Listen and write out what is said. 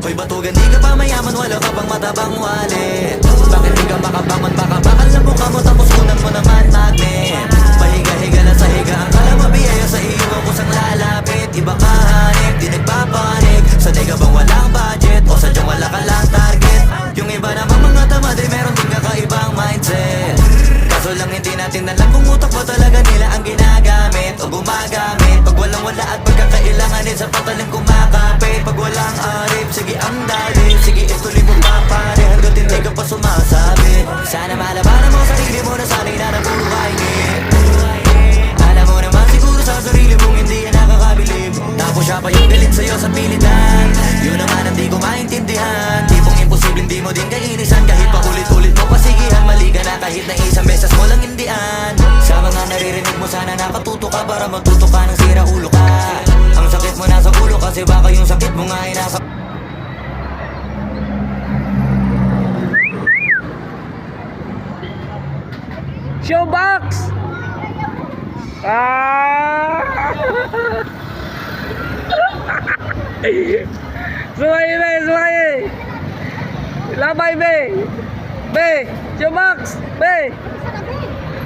Hoy batugan, di ka pa mayaman, wala ka pang matabang wallet. Bakit di ka makabangon, baka bakal na mukha mo, tapos kunan mo naman magnet. Pahiga-higa na sa higa, ang kala mabiyaya sa iyo ang kusang lalapit. Iba ka hanip, di nagpapanik. Sanay ka bang walang budget, o sadyang wala ka lang target? Yung iba namang mga tamad ay meron din kakaibang mindset. Kaso lang hindi natin alam kung utak ba talaga nila ang ginagamit o gumagamit. Pag walang wala at pagkakailanganin sa patalim kumakapit. Pag walang arip, sige ang dali, sige ituloy mo pa pare, hanggat hindi ka pa sumasabi. Sana malabanan mo sarili mo na sanay na puro kaingit. Alam mo naman siguro sa sarili mong hindi yan nakakabilib. Tapos siya pa yung galit sa'yo sa pilitan. Yun naman ang di ko maintindihan. Tipong imposibleng di mo din kainisan. Kahit pa ulit-ulit mo pasigihan, mali ka na kahit na isang beses mo lang hindian. Sa mga naririnig mo sana nakatuto ka para matuto ka ng sira ulo ka. Ang sakit mo nasa ulo kasi baka yung sakit mo nga ay nasa Showbox! Ah! Sumayi, be! Sumayi! Labay, be! Be! Showbox! Be!